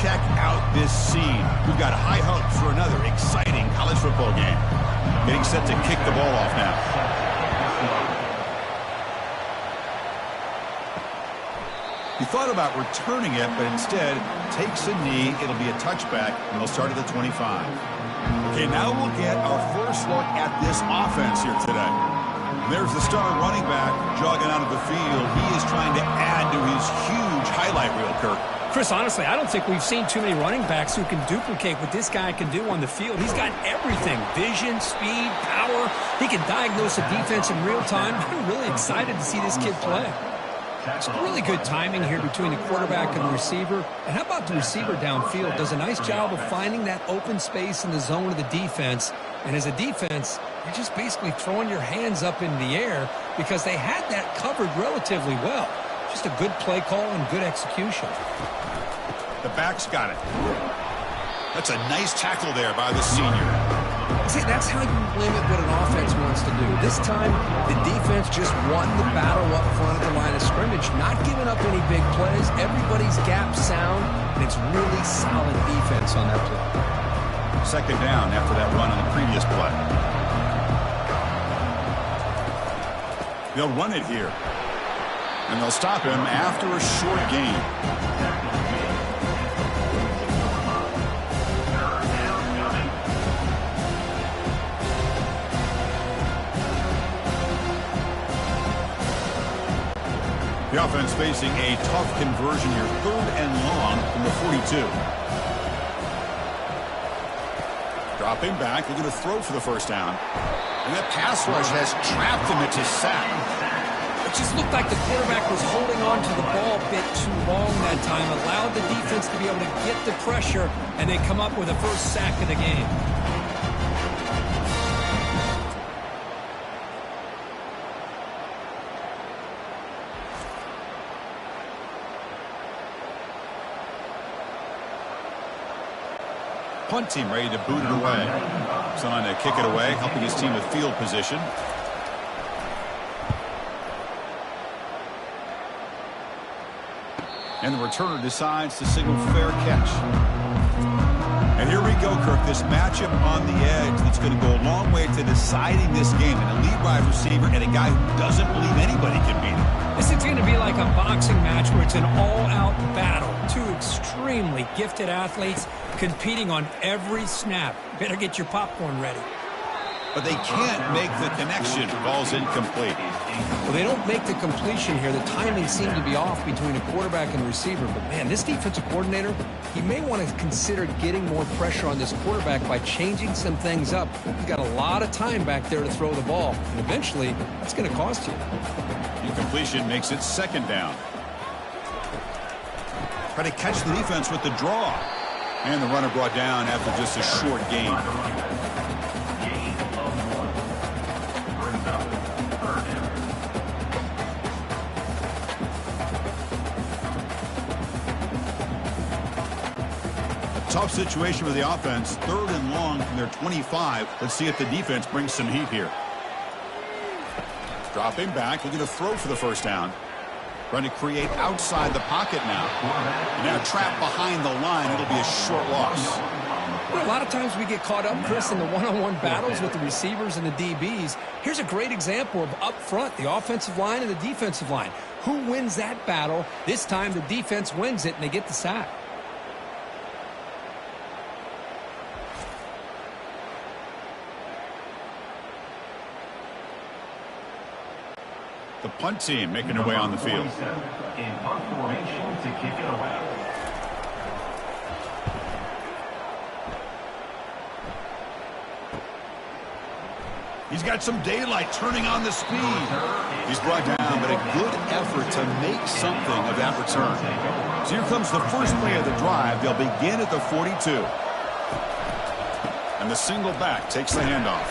check out this scene. We've got high hopes for another exciting college football game. Getting set to kick the ball off now. He thought about returning it, but instead takes a knee. It'll be a touchback, and they'll start at the 25. Okay, now we'll get our first look at this offense here today. And there's the star running back jogging out of the field. He is trying to add to his huge highlight reel, Kirk. Chris, honestly, I don't think we've seen too many running backs who can duplicate what this guy can do on the field. He's got everything: vision, speed, power. He can diagnose a defense in real time. I'm really excited to see this kid play. Some really good timing here between the quarterback and the receiver. And how about the receiver downfield? Does a nice job of finding that open space in the zone of the defense. And as a defense, you're just basically throwing your hands up in the air because they had that covered relatively well. Just a good play call and good execution. The back's got it. That's a nice tackle there by the senior. See, that's how you limit what an offense wants to do. This time, the defense just won the battle up front of the line of scrimmage, not giving up any big plays. Everybody's gap sound, and it's really solid defense on that play. Second down after that run on the previous play. They'll run it here. And they'll stop him after a short gain. The offense facing a tough conversion here, 3rd and long from the 42. Dropping back, they're going to throw for the first down. And that pass rush has trapped him into sack. It just looked like the quarterback was holding on to the ball a bit too long that time, allowed the defense to be able to get the pressure, and they come up with the first sack of the game. Punt team ready to boot it away. Trying to kick it away, helping his team with field position. And the returner decides to signal fair catch. And here we go, Kirk. This matchup on the edge that's going to go a long way to deciding this game. An elite wide receiver and a guy who doesn't believe anybody can beat him. This is going to be like a boxing match where it's an all-out battle. Two extremely gifted athletes competing on every snap. Better get your popcorn ready. But they can't make the connection. Ball's incomplete. Well, they don't make the completion here. The timing seemed to be off between a quarterback and receiver. But, man, this defensive coordinator, he may want to consider getting more pressure on this quarterback by changing some things up. He's got a lot of time back there to throw the ball. And eventually, that's going to cost you. Incompletion makes it 2nd down. Try to catch the defense with the draw. And the runner brought down after just a short gain. Tough situation for the offense. 3rd and long from their 25. Let's see if the defense brings some heat here. Dropping back. They're going to throw for the first down. Trying to create outside the pocket now. Now trapped behind the line. It'll be a short loss. Well, a lot of times we get caught up, Chris, in the one-on-one battles with the receivers and the DBs. Here's a great example of up front, the offensive line and the defensive line. Who wins that battle? This time the defense wins it, and they get the sack. The punt team making their way on the field. In punt formation to kick it away. He's got some daylight turning on the speed. He's brought down, but a good effort to make something of that return. So here comes the first play of the drive. They'll begin at the 42. And the single back takes the handoff.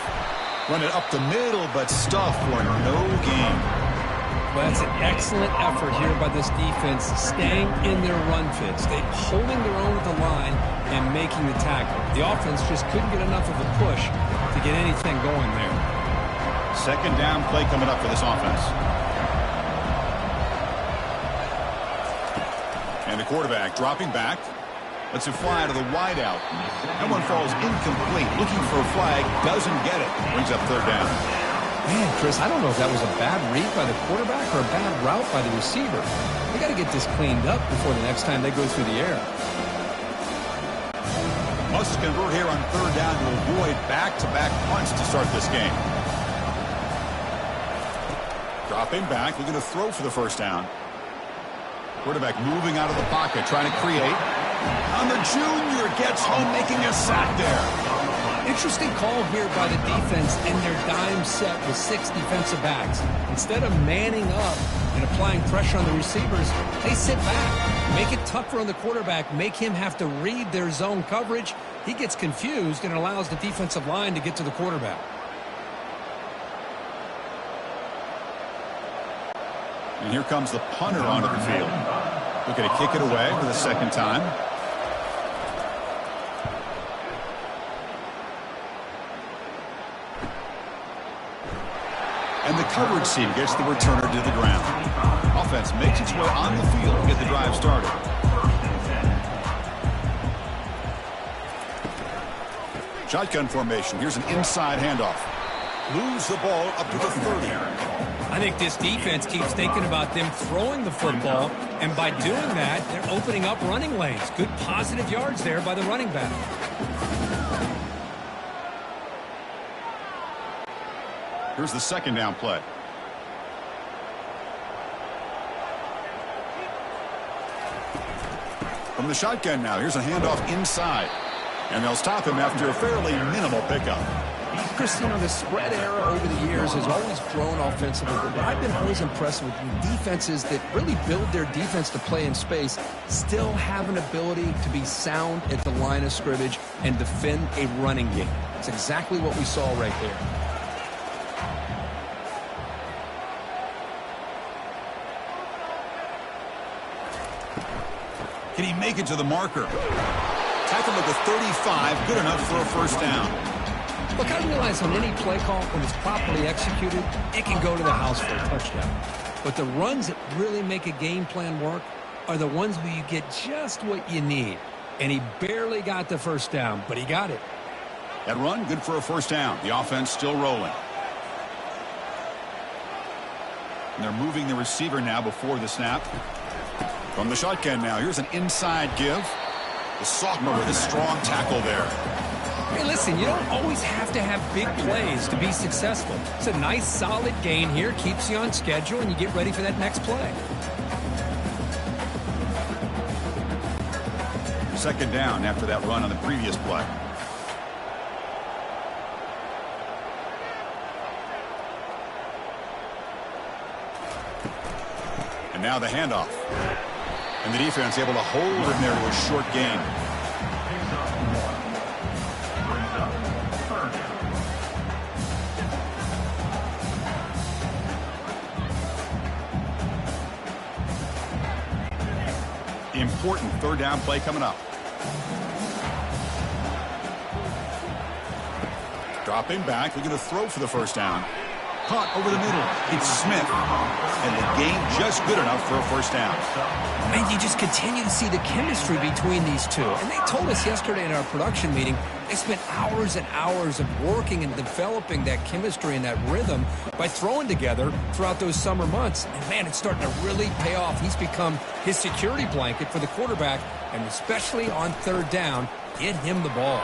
Run it up the middle, but stuffed for no gain. Well, that's an excellent effort here by this defense, staying in their run fits. They're holding their own at the line and making the tackle. The offense just couldn't get enough of a push to get anything going there. 2nd down play coming up for this offense. And the quarterback dropping back. Let's it fly to the wideout. That one falls incomplete. Looking for a flag, doesn't get it. Brings up third down. Man, Chris, I don't know if that was a bad read by the quarterback or a bad route by the receiver. They got to get this cleaned up before the next time they go through the air. Must convert here on third down to avoid back-to-back punts to start this game. Dropping back, looking to throw for the first down. Quarterback moving out of the pocket, trying to create. On the junior, gets home, making a sack there. Interesting call here by the defense in their dime set with 6 defensive backs. Instead of manning up and applying pressure on the receivers, they sit back, make it tougher on the quarterback, make him have to read their zone coverage. He gets confused and allows the defensive line to get to the quarterback. And here comes the punter onto the field. Looking to kick it away for the second time. And the coverage team gets the returner to the ground. Offense makes its way on the field to get the drive started. Shotgun formation. Here's an inside handoff. Lose the ball up to the 30. I think this defense keeps thinking about them throwing the football, and by doing that, they're opening up running lanes. Good positive yards there by the running back. Here's the second down play. From the shotgun now, here's a handoff inside. And they'll stop him after a fairly minimal pickup. Chris, you know, the spread era over the years has always grown offensively, but what I've been always impressed with defenses that really build their defense to play in space still have an ability to be sound at the line of scrimmage and defend a running game. It's exactly what we saw right there. Can he make it to the marker? Tackle at the 35, good enough for a first down. Look, I realize on any play call, when it's properly executed, it can go to the house for a touchdown. But the runs that really make a game plan work are the ones where you get just what you need. And he barely got the first down, but he got it. That run, good for a first down. The offense still rolling. And they're moving the receiver now before the snap. From the shotgun now, here's an inside give. The sophomore with a strong tackle there. Hey, listen, you don't always have to have big plays to be successful. It's a nice, solid gain here, keeps you on schedule, and you get ready for that next play. Second down after that run on the previous play. And now the handoff. And the defense able to hold him there to a short gain. Important third down play coming up. Dropping back, looking to throw for the first down. Caught over the middle. It's Smith. And the gain just good enough for a first down. And you just continue to see the chemistry between these two. And they told us yesterday in our production meeting, they spent hours and hours of working and developing that chemistry and that rhythm by throwing together throughout those summer months. And, man, it's starting to really pay off. He's become his security blanket for the quarterback, and especially on third down, get him the ball.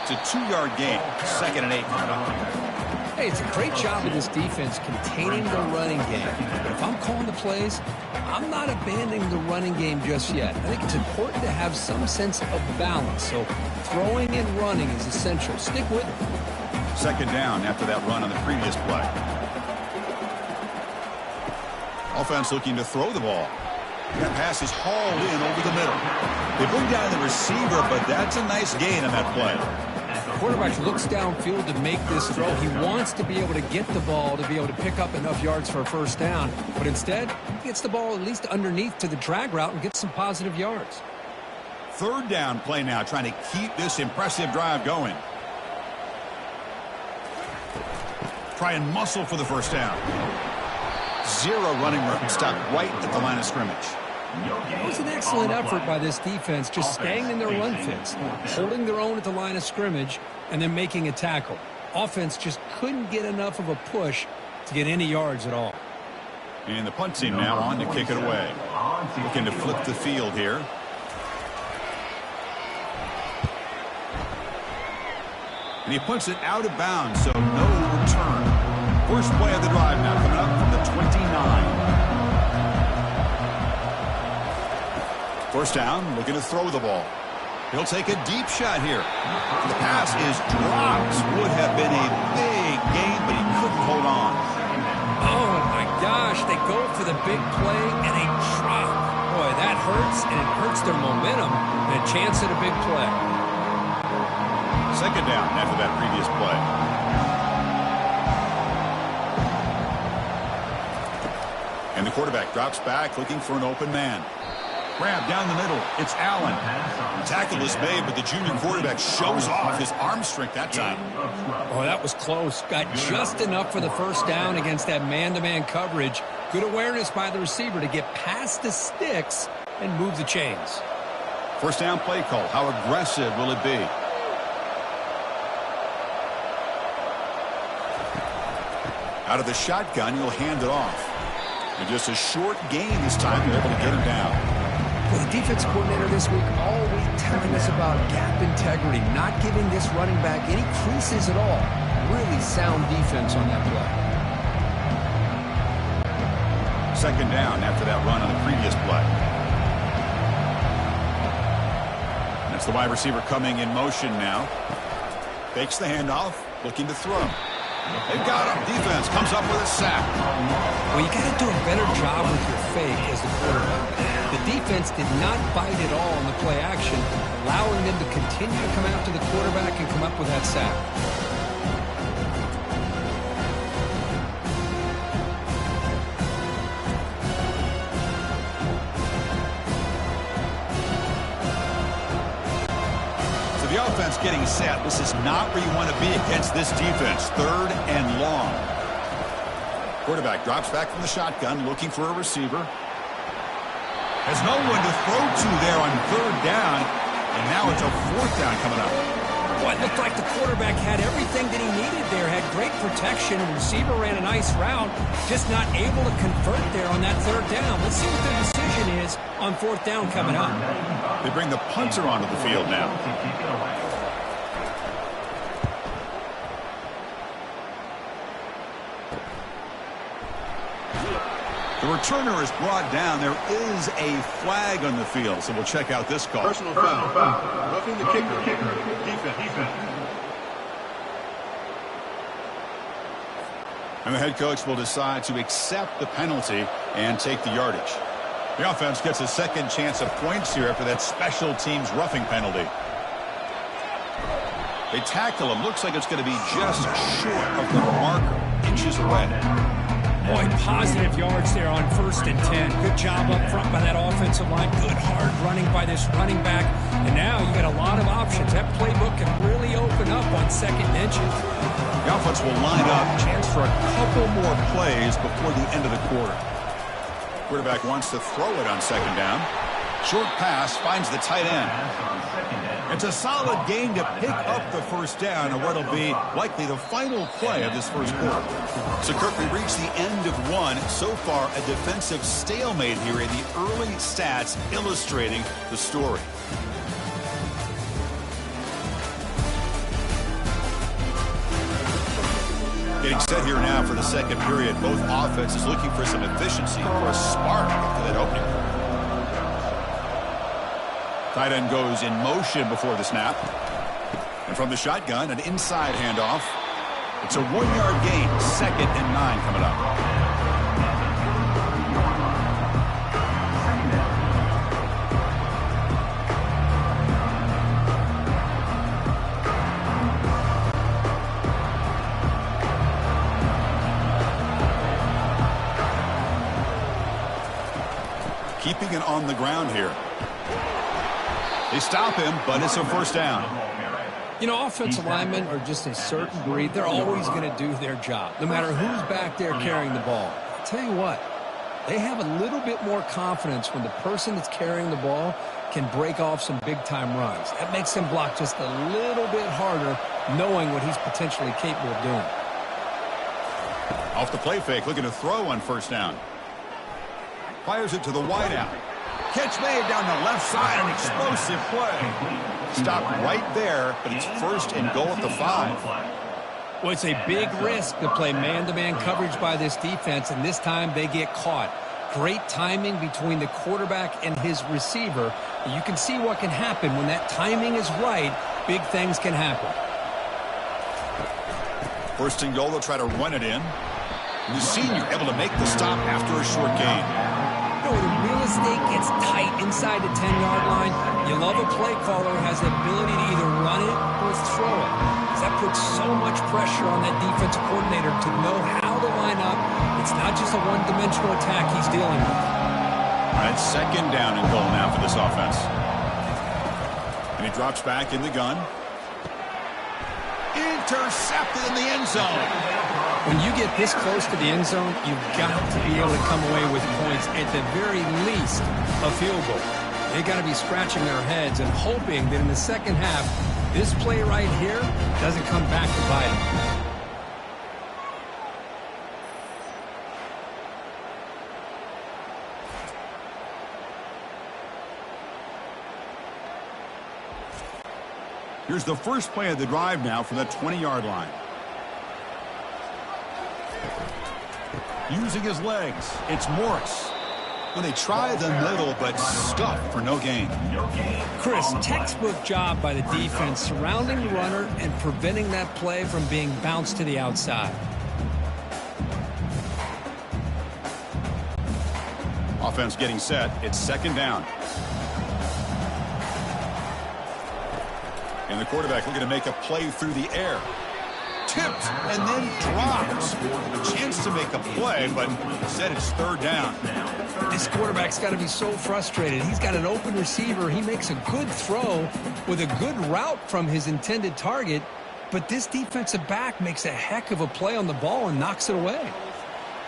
It's a 2-yard gain. 2nd and 8 coming up. Hey, it's a great job of this defense containing the running game. But if I'm calling the plays, I'm not abandoning the running game just yet. I think it's important to have some sense of balance. So throwing and running is essential. Stick with it. Second down after that run on the previous play. Offense looking to throw the ball. That pass is hauled in over the middle. They bring down the receiver, but that's a nice gain on that play. The quarterback looks downfield to make this throw. He wants to be able to get the ball to be able to pick up enough yards for a first down. But instead, he gets the ball at least underneath to the drag route and gets some positive yards. Third down play now, trying to keep this impressive drive going. Try and muscle for the first down. Zero running room, stopped right at the line of scrimmage. It was an excellent effort by this defense, just staying in their run fits, holding their own at the line of scrimmage, and then making a tackle. Offense just couldn't get enough of a push to get any yards at all. And the punt team now on to kick it away. Looking to flip the field here. And he puts it out of bounds, so no return. First play of the drive now coming up from the 29. First down, looking to throw the ball. He'll take a deep shot here. The pass is dropped. Would have been a big gain, but he couldn't hold on. Oh, my gosh. They go for the big play, and they drop. Boy, that hurts, and it hurts their momentum and a chance at a big play. Second down after that previous play. And the quarterback drops back, looking for an open man. Grab down the middle. It's Allen. The tackle is made, but the junior quarterback shows off his arm strength that time. Oh, that was close. Got just enough for the first down against that man-to-man coverage. Good awareness by the receiver to get past the sticks and move the chains. First down play call. How aggressive will it be? Out of the shotgun, he'll hand it off. And just a short gain this time. They're able to get him down. Well, the defense coordinator this week all week telling us about gap integrity, not giving this running back any creases at all. Really sound defense on that play. Second down after that run on the previous play. That's the wide receiver coming in motion now. Fakes the handoff, looking to throw. They've got him. Defense comes up with a sack. Well, you got to do a better job with your fake as the quarterback. The defense did not bite at all on the play action, allowing them to continue to come after the quarterback and come up with that sack. So the offense getting set. This is not where you want to be against this defense. Third and long. Quarterback drops back from the shotgun, looking for a receiver. Has no one to throw to there on third down, and now it's a fourth down coming up. Well, it looked like the quarterback had everything that he needed there, had great protection, and the receiver ran a nice route, just not able to convert there on that third down. Let's see what their decision is on fourth down coming up. They bring the punter onto the field now. The returner is brought down. There is a flag on the field, so we'll check out this call. Personal foul. Roughing the kicker. Defense. And the head coach will decide to accept the penalty and take the yardage. The offense gets a second chance of points here after that special teams roughing penalty. They tackle him. Looks like it's going to be just short of the marker, inches away. Boy, positive yards there on 1st and 10. Good job up front by that offensive line. Good hard running by this running back. And now you got a lot of options. That playbook can really open up on second and inches. The offense will line up. Chance for a couple more plays before the end of the quarter. Quarterback wants to throw it on second down. Short pass finds the tight end. It's a solid gain to pick up the first down on what will be likely the final play of this first quarter. So, Kirk, we reached the end of one. So far, a defensive stalemate here in the early stats illustrating the story. Getting set here now for the second period. Both offenses looking for some efficiency, for a spark after that opening. Tight end goes in motion before the snap. And from the shotgun, an inside handoff. It's a 1-yard gain. 2nd and 9 coming up. Keeping it on the ground here. They stop him, but it's a first down. You know, offensive linemen are just a certain breed. They're always going to do their job, no matter who's back there carrying the ball. I'll tell you what, They have a little bit more confidence when the person that's carrying the ball can break off some big-time runs. That makes him block just a little bit harder, knowing what he's potentially capable of doing. Off the play fake, looking to throw on first down. Fires it to the wideout. Catch made down the left side, an explosive play. Stop right there, but it's first and goal at the 5. Well, it's a big risk to play man-to-man coverage by this defense, and this time they get caught. Great timing between the quarterback and his receiver. You can see what can happen when that timing is right. Big things can happen. First and goal, they'll try to run it in. The senior able to make the stop after a short gain. When real estate gets tight inside the 10-yard line, you love a play caller who has the ability to either run it or throw it. That puts so much pressure on that defensive coordinator to know how to line up. It's not just a one-dimensional attack he's dealing with. All right, second down and goal now for this offense. And he drops back in the gun. Intercepted in the end zone. When you get this close to the end zone, you've got to be able to come away with points, at the very least, a field goal. They got to be scratching their heads and hoping that in the second half, this play right here doesn't come back to bite them. Here's the first play of the drive now from the 20-yard line. Using his legs, it's Morris. When they try the middle, but stuff for no gain. Chris, textbook job by the defense surrounding the runner and preventing that play from being bounced to the outside. Offense getting set. It's second down. And the quarterback looking to make a play through the air. Tipped and then drops. A chance to make a play, but instead it's third down. This quarterback's got to be so frustrated. He's got an open receiver. He makes a good throw with a good route from his intended target, but this defensive back makes a heck of a play on the ball and knocks it away.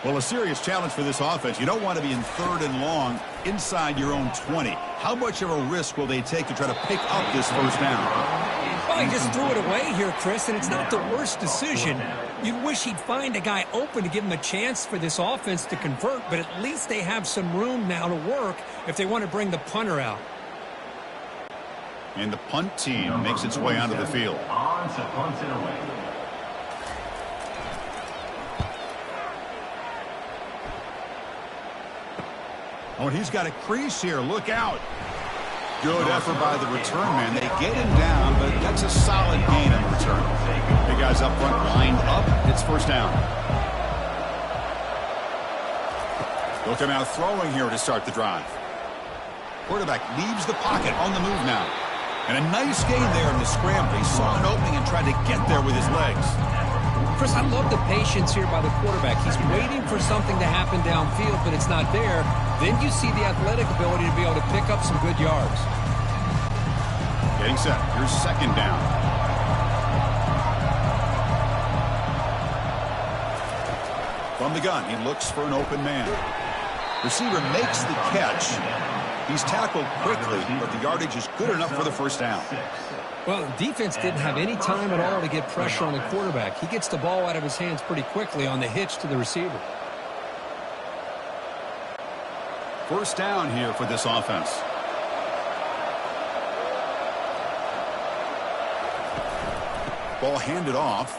Well, a serious challenge for this offense. You don't want to be in third and long inside your own 20. How much of a risk will they take to try to pick up this first down? Well, he just threw it away here, Chris, and it's not the worst decision. You'd wish he'd find a guy open to give him a chance for this offense to convert, but at least they have some room now to work if they want to bring the punter out. And the punt team makes its way onto the field. On to punt it away. Oh, and he's got a crease here. Look out. Good effort by the return man. They get him down, but that's a solid gain on the return. The guys up front lined up. It's first down. They'll come out throwing here to start the drive. Quarterback leaves the pocket on the move now. And a nice gain there in the scramble. He saw an opening and tried to get there with his legs. Chris, I love the patience here by the quarterback. He's waiting for something to happen downfield, but it's not there. Then you see the athletic ability to be able to pick up some good yards. Getting set. Here's second down. From the gun, he looks for an open man. Receiver makes the catch. He's tackled quickly, but the yardage is good enough for the first down. Well, the defense didn't have any time at all to get pressure on the quarterback. He gets the ball out of his hands pretty quickly on the hitch to the receiver. First down here for this offense. Ball handed off.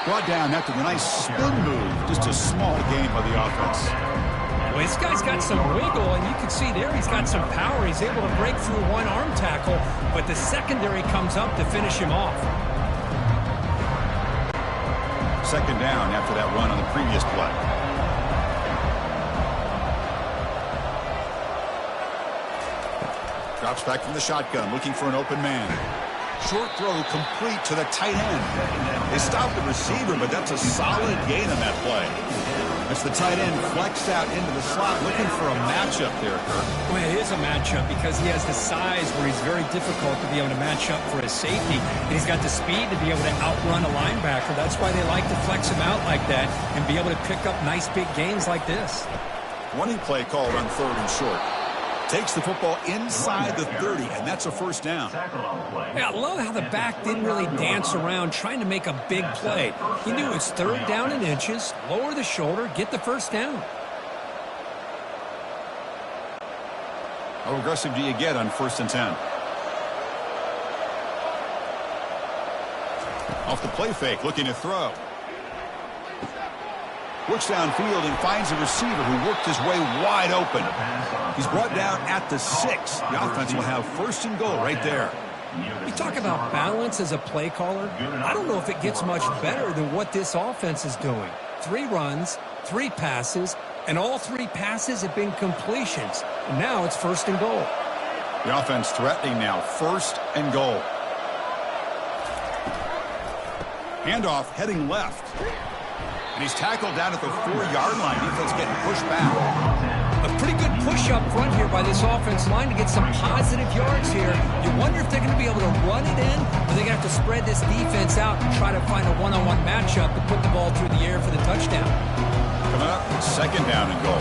Brought down after the nice spin move. Just a small gain by the offense. Well, this guy's got some wiggle, and you can see there he's got some power. He's able to break through one arm tackle, but the secondary comes up to finish him off. Second down after that run on the previous play. Drops back from the shotgun, looking for an open man. Short throw complete to the tight end. They stopped the receiver, but that's a solid gain on that play. As the tight end flexed out into the slot, looking for a matchup there, Kirk. Well, it is a matchup because he has the size where he's very difficult to be able to match up for his safety. And he's got the speed to be able to outrun a linebacker. That's why they like to flex him out like that and be able to pick up nice big gains like this. Running play called on 3rd and short. Takes the football inside the 30, and that's a first down. Yeah, I love how the back didn't really dance around trying to make a big play. He knew it's 3rd down in inches, lower the shoulder, get the first down. How aggressive do you get on 1st and 10? Off the play fake, looking to throw. Looks downfield and finds a receiver who worked his way wide open. He's brought down at the 6. The offense will have 1st and goal right there. You talk about balance as a play caller. I don't know if it gets much better than what this offense is doing. 3 runs, 3 passes, and all 3 passes have been completions. And now it's 1st and goal. The offense threatening now, 1st and goal. Handoff heading left. And he's tackled down at the 4-yard line. Defense getting pushed back. A pretty good push up front here by this offense line to get some positive yards here. You wonder if they're going to be able to run it in, or they're going to have to spread this defense out and try to find a one-on-one matchup to put the ball through the air for the touchdown. Coming up, 2nd down and goal.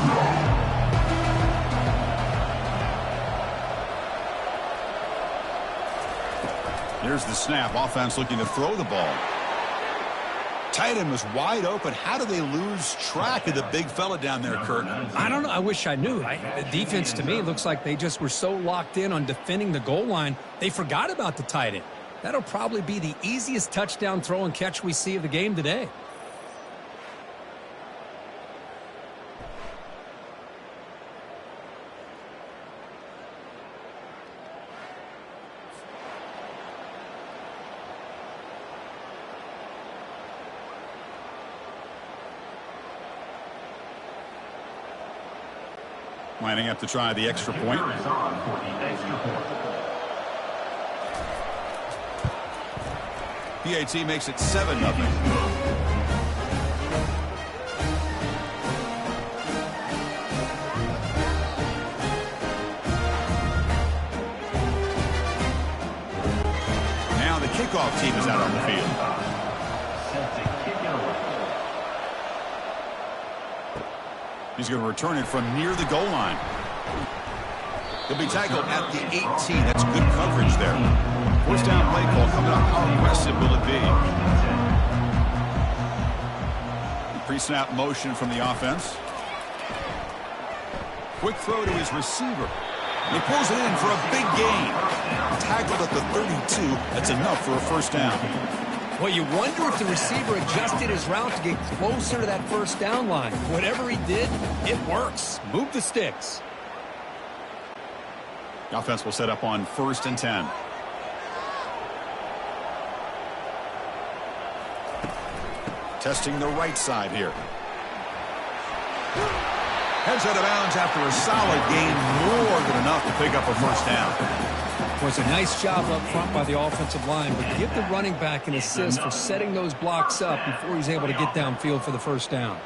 Here's the snap. Offense looking to throw the ball. Tight end was wide open. How do they lose track of the big fella down there, Kirk? I don't know. I wish I knew. The defense, to me, looks like they just were so locked in on defending the goal line, they forgot about the tight end. That'll probably be the easiest touchdown throw and catch we see of the game today. Lining up to try the extra point. PAT makes it 7-0. Now the kickoff team is out on the field. He's going to return it from near the goal line. He'll be tackled at the 18. That's good coverage there. 1st down play call coming up. How aggressive will it be? Pre-snap motion from the offense. Quick throw to his receiver. He pulls it in for a big gain. Tackled at the 32. That's enough for a 1st down. Well, you wonder if the receiver adjusted his route to get closer to that 1st down line. Whatever he did, it works. Move the sticks. The offense will set up on 1st and 10. Testing the right side here. Heads out of bounds after a solid gain, more than enough to pick up a 1st down. Was a nice job up front by the offensive line, but give the running back an assist for setting those blocks up before he's able to get downfield for the 1st down.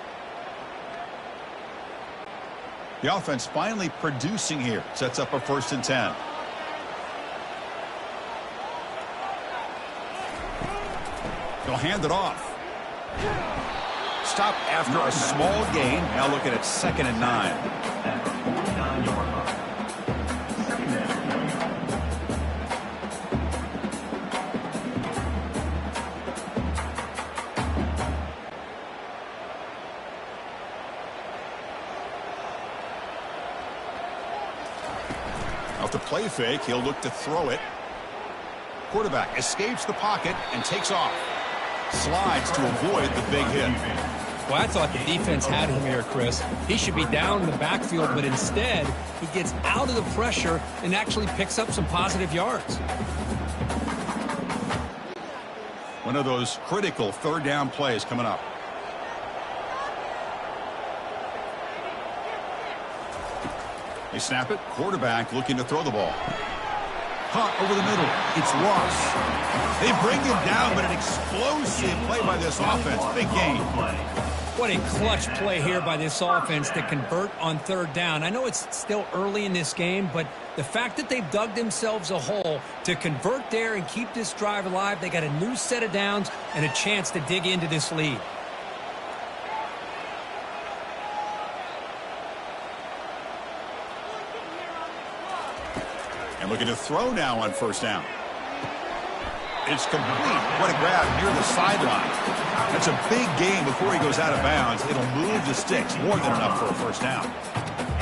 The offense finally producing here. Sets up a 1st and 10. They'll hand it off. Stop after a small gain. Now looking at 2nd and 9. Off the play fake, he'll look to throw it. Quarterback escapes the pocket and takes off. Slides to avoid the big hit. Well, I thought the defense had him here, Chris. He should be down in the backfield, but instead, he gets out of the pressure and actually picks up some positive yards. One of those critical 3rd down plays coming up. They snap it. Quarterback looking to throw the ball. Caught over the middle. It's Ross. They bring him down, but an explosive play by this offense. Big game. What a clutch play here by this offense to convert on third down. I know it's still early in this game, but the fact that they've dug themselves a hole to convert there and keep this drive alive, they got a new set of downs and a chance to dig into this lead. And looking to throw now on first down. It's complete. What a grab near the sideline. That's a big gain before he goes out of bounds. It'll move the sticks. More than enough for a first down.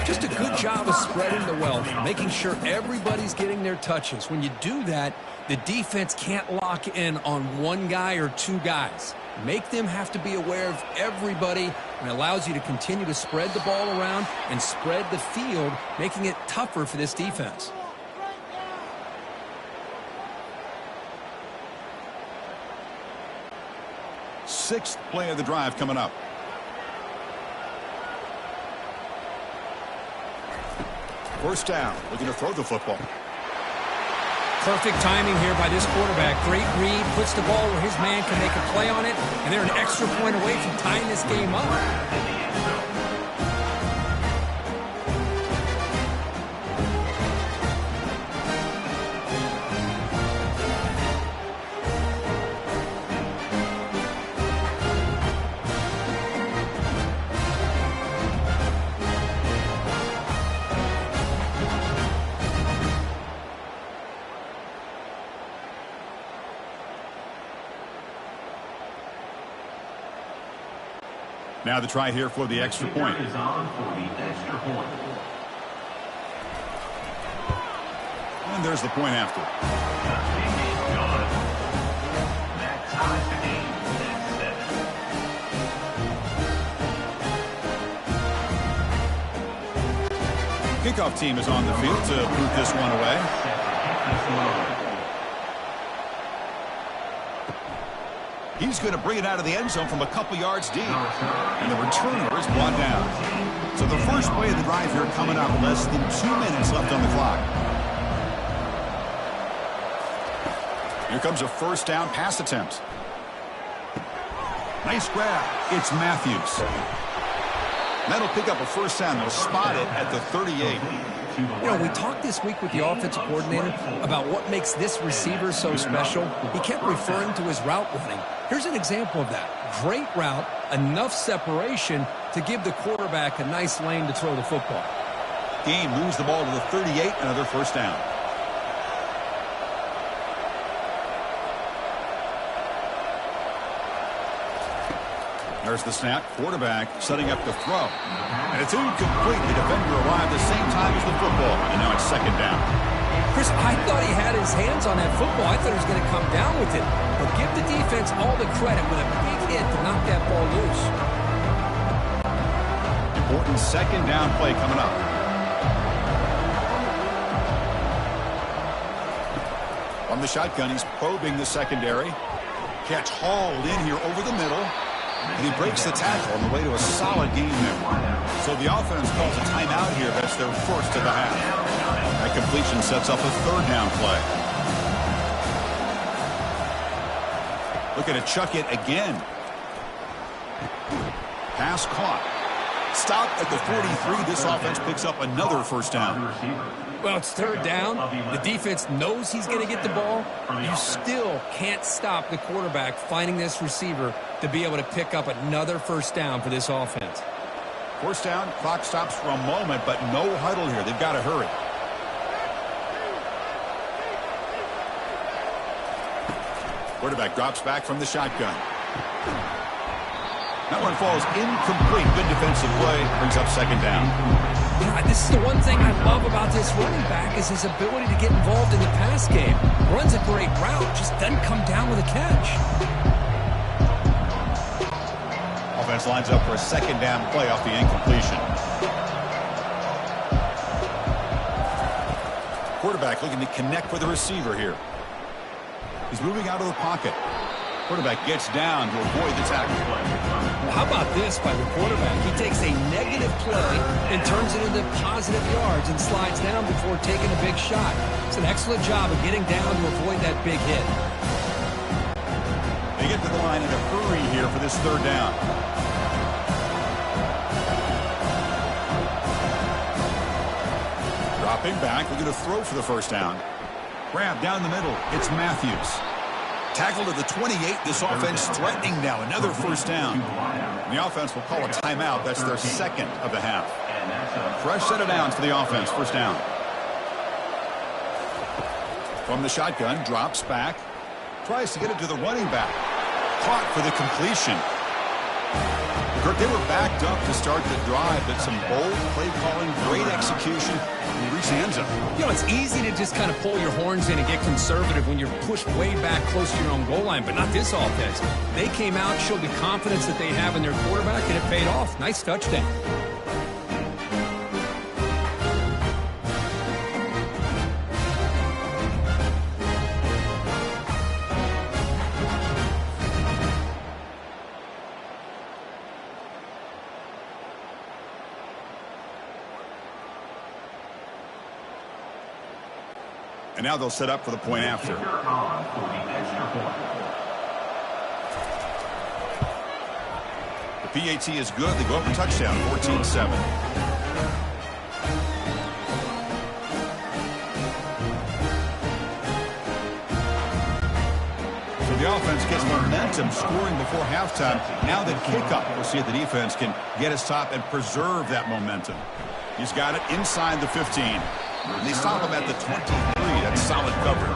Just a good job of spreading the wealth, making sure everybody's getting their touches. When you do that, the defense can't lock in on one guy or two guys. Make them have to be aware of everybody, and allows you to continue to spread the ball around and spread the field, making it tougher for this defense. Sixth play of the drive coming up. First down, looking to throw the football. Perfect timing here by this quarterback. Great read, puts the ball where his man can make a play on it, and they're an extra point away from tying this game up. Now the try here for the extra point. Is on for the extra point. And there's the point after. That ties the game at 7. Kickoff team is on the field to boot this one away. He's going to bring it out of the end zone from a couple yards deep. And the returner is brought down. So the first play of the drive here coming up. Less than 2 minutes left on the clock. Here comes a first down pass attempt. Nice grab. It's Matthews. That'll pick up a first down. They'll spot it at the 38. You know, we talked this week with the offensive coordinator about what makes this receiver so special. He kept referring to his route running. Here's an example of that. Great route, enough separation to give the quarterback a nice lane to throw the football. Game moves the ball to the 38, another first down. There's the snap. Quarterback setting up the throw. And it's incomplete. The defender arrived the same time as the football. And now it's second down. Chris, I thought he had his hands on that football. I thought he was going to come down with it. But give the defense all the credit with a big hit to knock that ball loose. Important second down play coming up. From the shotgun, he's probing the secondary. Catch hauled in here over the middle. And he breaks the tackle on the way to a solid game there. So the offense calls a timeout here. That's their first of the half. That completion sets up a third down play. Looking to chuck it again. Pass caught. Stop at the 43. This offense picks up another first down. Well, it's third down. The defense knows he's going to get the ball. You still can't stop the quarterback finding this receiver to be able to pick up another first down for this offense. First down, clock stops for a moment, but no huddle here. They've got to hurry. Quarterback drops back from the shotgun. That one falls incomplete. Good defensive play. Brings up second down. God, this is the one thing I love about this running back is his ability to get involved in the pass game. Runs a great route, just doesn't come down with a catch. Offense lines up for a second down play off the incompletion. Quarterback looking to connect with the receiver here. He's moving out of the pocket. Quarterback gets down to avoid the tackle. Well, how about this by the quarterback? He takes a negative play and turns it into positive yards and slides down before taking a big shot. It's an excellent job of getting down to avoid that big hit. They get to the line in a hurry here for this third down. Dropping back, we're going to throw for the first down. Grab down the middle. It's Matthews. Tackled at the 28. This offense threatening now. Another first down. And the offense will call a timeout. That's their second of the half. Fresh set of downs for the offense. First down. From the shotgun, drops back. Tries to get it to the running back. Caught for the completion. Kirk, they were backed up to start the drive, but some bold play calling, great execution, and reach the end zone. You know, it's easy to just kind of pull your horns in and get conservative when you're pushed way back close to your own goal line, but not this offense. They came out, showed the confidence that they have in their quarterback, and it paid off. Nice touchdown. And now they'll set up for the point after. The PAT is good. They go up a touchdown, 14-7. So the offense gets momentum scoring before halftime. Now the kickoff. We'll see if the defense can get his top and preserve that momentum. He's got it inside the 15. They stop him at the 23. That's solid coverage.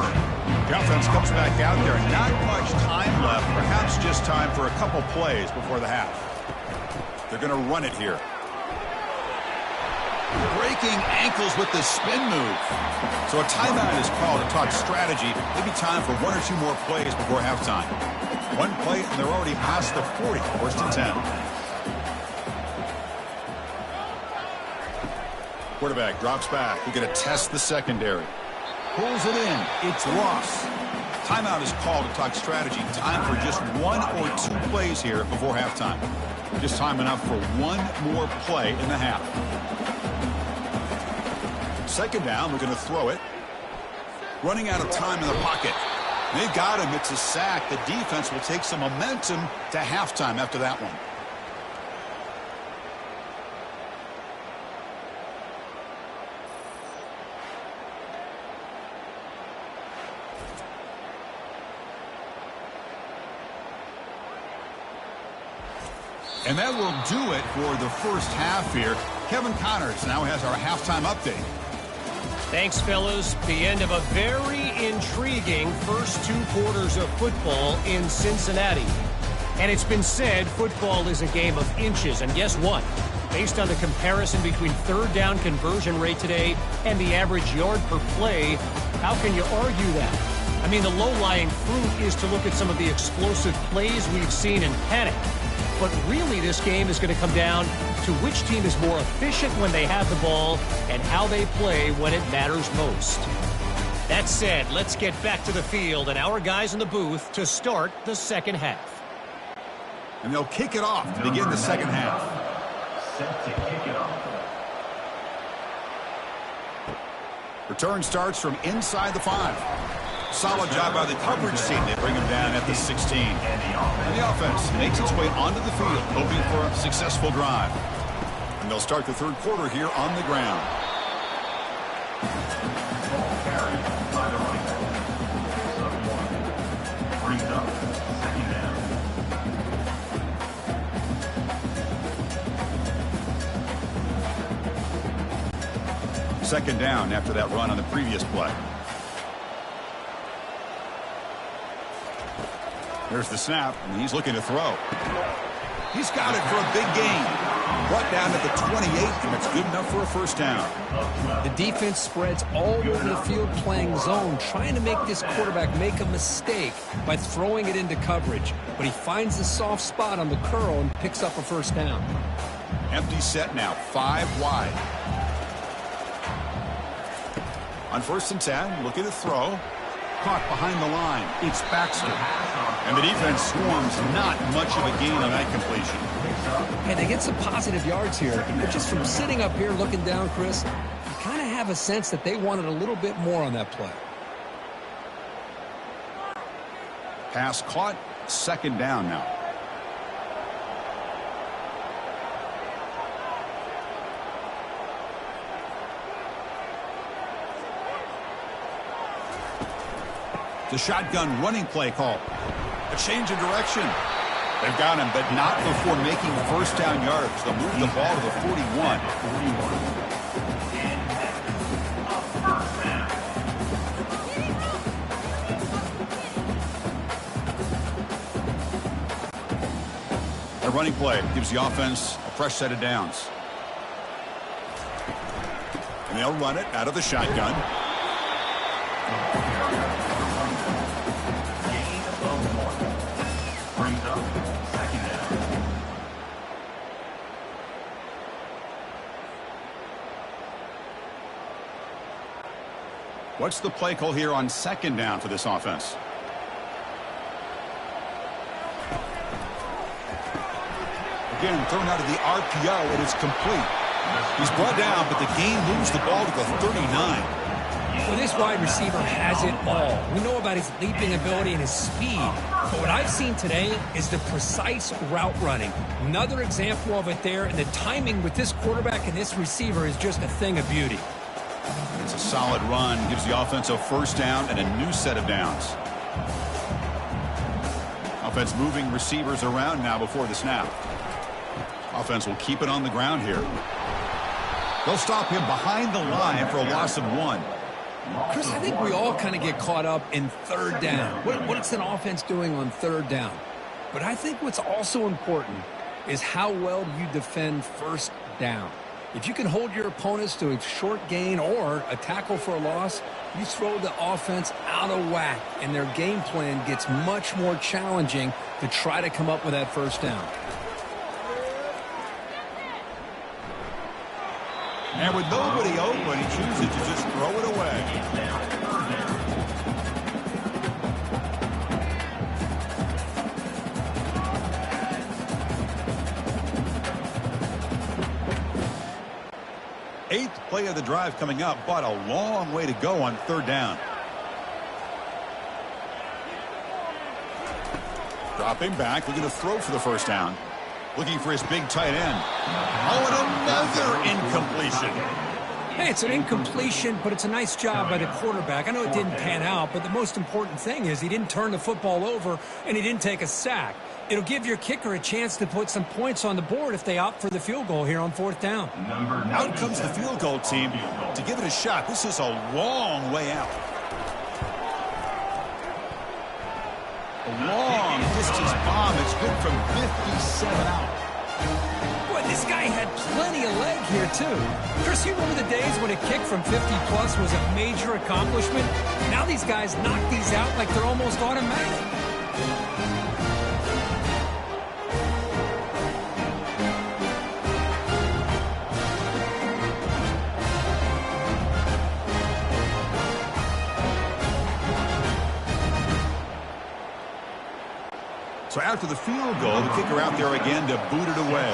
The offense comes back out there. Not much time left. Perhaps just time for a couple plays before the half. They're going to run it here. Breaking ankles with the spin move. So a timeout is called to talk strategy. Maybe time for one or two more plays before halftime. One play, and they're already past the 40. First and 10. Quarterback drops back. We're going to test the secondary. Pulls it in. It's Ross. Timeout is called to talk strategy. Time for just one or two plays here before halftime. Just time enough for one more play in the half. Second down, we're going to throw it. Running out of time in the pocket. They've got him. It's a sack. The defense will take some momentum to halftime after that one. And that will do it for the first half here. Kevin Connors now has our halftime update. Thanks, fellas. The end of a very intriguing first two quarters of football in Cincinnati. And it's been said football is a game of inches. And guess what? Based on the comparison between third down conversion rate today and the average yard per play, how can you argue that? I mean, the low-lying fruit is to look at some of the explosive plays we've seen in panic. But really, this game is going to come down to which team is more efficient when they have the ball and how they play when it matters most. That said, let's get back to the field and our guys in the booth to start the second half. And they'll kick it off to begin the second half. Set to kick it off. Return starts from inside the 5. Solid job by the coverage team. They bring him down at the 16. And the offense makes its way onto the field, hoping for a successful drive. And they'll start the third quarter here on the ground. Ball carried by the running back. Brings up second down. Second down after that run on the previous play. There's the snap, and he's looking to throw. He's got it for a big gain. Brought down at the 28, and it's good enough for a first down. The defense spreads all over the field playing zone, trying to make this quarterback make a mistake by throwing it into coverage. But he finds the soft spot on the curl and picks up a first down. Empty set now, 5 wide. On first and 10, looking to throw. Caught behind the line. It's Baxter. And the defense swarms. Not much of a gain on that completion. And they get some positive yards here. But just from sitting up here looking down, Chris, you kind of have a sense that they wanted a little bit more on that play. Pass caught. Second down now. The shotgun running play call. A change in direction. They've got him, but not before making first down yards. They'll move the ball to the 41. A running play gives the offense a fresh set of downs. And they'll run it out of the shotgun. What's the play call here on second down for this offense? Again, thrown out of the RPO, and it's complete. He's brought down, but the game moves the ball to the 39. Well, this wide receiver has it all. We know about his leaping ability and his speed. But what I've seen today is the precise route running. Another example of it there, and the timing with this quarterback and this receiver is just a thing of beauty. It's a solid run. Gives the offense a first down and a new set of downs. Offense moving receivers around now before the snap. Offense will keep it on the ground here. They'll stop him behind the line for a loss of 1. Chris, I think we all kind of get caught up in third down. What's an offense doing on third down? But I think what's also important is how well you defend first down. If you can hold your opponents to a short gain or a tackle for a loss, you throw the offense out of whack, and their game plan gets much more challenging to try to come up with that first down. And with nobody open, he chooses to just throw it away. Eighth play of the drive coming up, but a long way to go on third down. Dropping back, looking to throw for the first down. Looking for his big tight end. Oh, and another incompletion. Hey, it's an incompletion, but it's a nice job by the quarterback. I know it didn't pan out, but the most important thing is he didn't turn the football over and he didn't take a sack. It'll give your kicker a chance to put some points on the board if they opt for the field goal here on fourth down. Out comes the field goal team to give it a shot. This is a long way out. A long distance bomb. It's good from 57 out. Boy, this guy had plenty of leg here, too. Chris, you remember the days when a kick from 50-plus was a major accomplishment? Now these guys knock these out like they're almost automatic. So after the field goal, the kicker out there again to boot it away.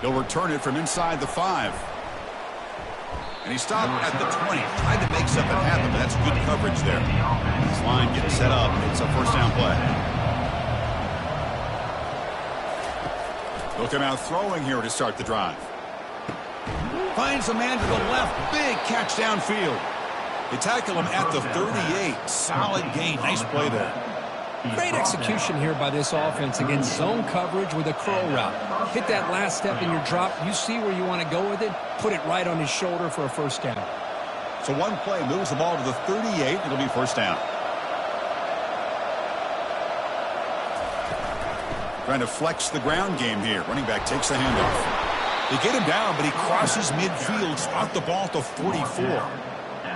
He'll return it from inside the 5. And he stopped at the 20. Tried to make something happen, but that's good coverage there. This line getting set up. It's a first down play. They'll come out throwing here to start the drive. Finds a man to the left. Big catch downfield. They tackle him at the 38. Solid gain. Nice play there. Great execution here by this offense against zone coverage with a curl route. Hit that last step in your drop. You see where you want to go with it. Put it right on his shoulder for a first down. So one play moves the ball to the 38. It'll be first down. Trying to flex the ground game here. Running back takes the handoff. They get him down, but he crosses midfield. Spot the ball to 44.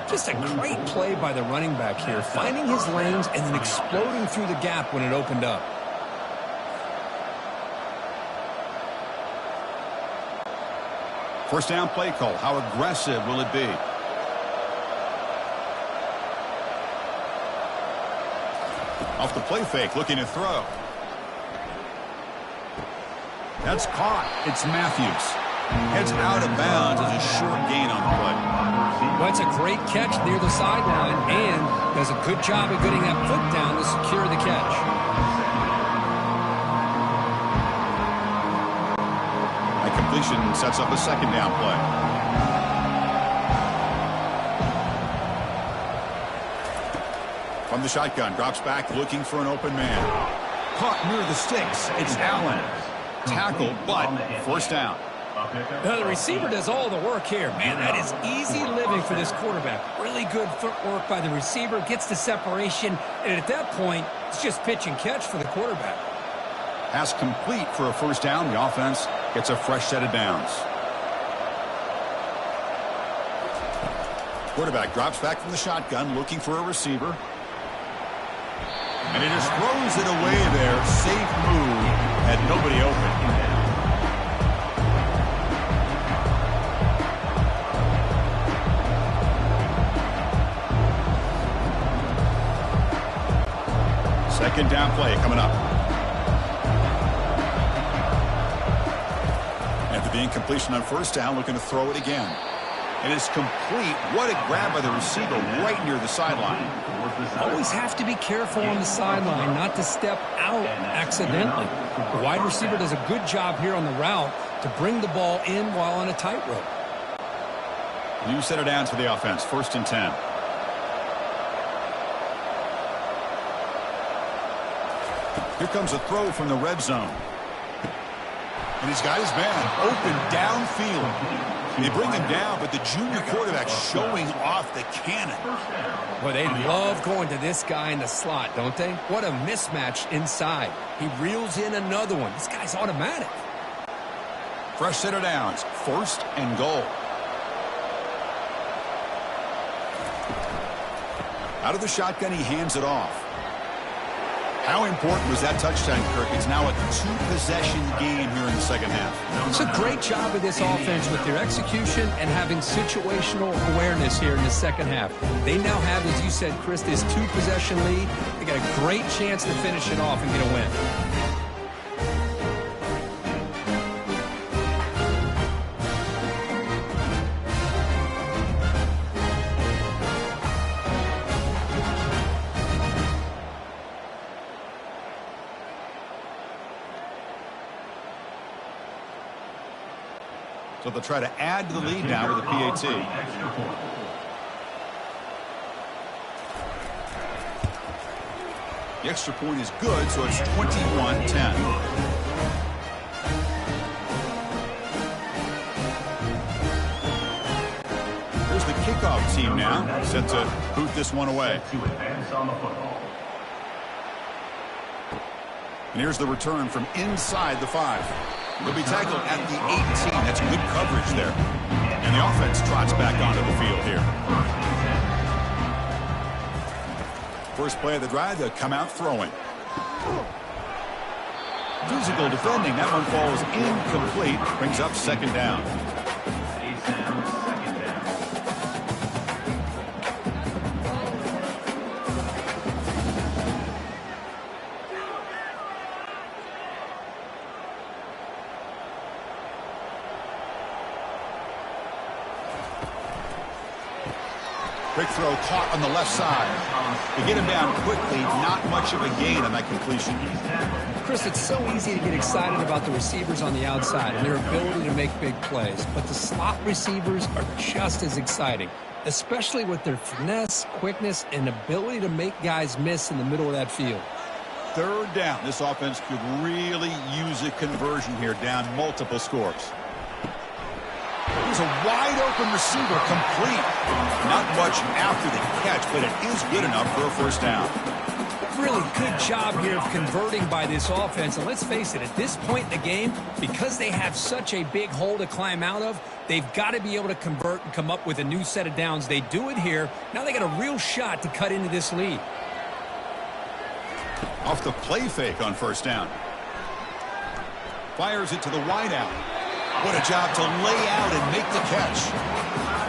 Just a great play by the running back here, finding his lanes and then exploding through the gap when it opened up. First down play call. How aggressive will it be? Off the play fake, looking to throw. That's caught. It's Matthews. Heads out of bounds as a short gain on the play. Well, it's a great catch near the sideline and does a good job of getting that foot down to secure the catch. That completion sets up a second down play. From the shotgun, drops back looking for an open man. Caught near the sticks. It's Allen. Tackled, but first down. Now the receiver does all the work here. Man, that is easy living for this quarterback. Really good footwork by the receiver. Gets the separation. And at that point, it's just pitch and catch for the quarterback. Pass complete for a first down. The offense gets a fresh set of downs. Quarterback drops back from the shotgun looking for a receiver. And he just throws it away there. Safe move. Had nobody open. Second down play coming up. After the incompletion on first down, looking to throw it again. And it's complete. What a grab by the receiver right near the sideline. Always have to be careful on the sideline not to step out accidentally. The wide receiver does a good job here on the route to bring the ball in while on a tightrope. New set of downs for the offense. First and 10. Here comes a throw from the red zone. And he's got his man open downfield. They bring him down, but the junior quarterback showing off the cannon. Well, they love going to this guy in the slot, don't they? What a mismatch inside. He reels in another one. This guy's automatic. Fresh set of downs. First and goal. Out of the shotgun, he hands it off. How important was that touchdown, Kirk? It's now a two-possession game here in the second half. It's a great job of this offense with their execution and having situational awareness here in the second half. They now have, as you said, Chris, this two-possession lead. They got a great chance to finish it off and get a win. So they'll try to add to the lead now with a PAT. The extra point is good, so it's 21-10. Here's the kickoff team now, set to boot this one away. And here's the return from inside the 5. They'll be tackled at the 18. That's good coverage there. And the offense trots back onto the field here. First play of the drive, they'll come out throwing. Physical defending. That one falls incomplete. Brings up second down. Quick throw caught on the left side. To get him down quickly, not much of a gain on that completion. Chris, it's so easy to get excited about the receivers on the outside and their ability to make big plays. But the slot receivers are just as exciting, especially with their finesse, quickness, and ability to make guys miss in the middle of that field. Third down. This offense could really use a conversion here, down multiple scores. He's a wide-open receiver, complete. Not much after the catch, but it is good enough for a first down. Really good job here of converting by this offense. And let's face it, at this point in the game, because they have such a big hole to climb out of, they've got to be able to convert and come up with a new set of downs. They do it here. Now they got a real shot to cut into this lead. Off the play fake on first down. Fires it to the wideout. What a job to lay out and make the catch.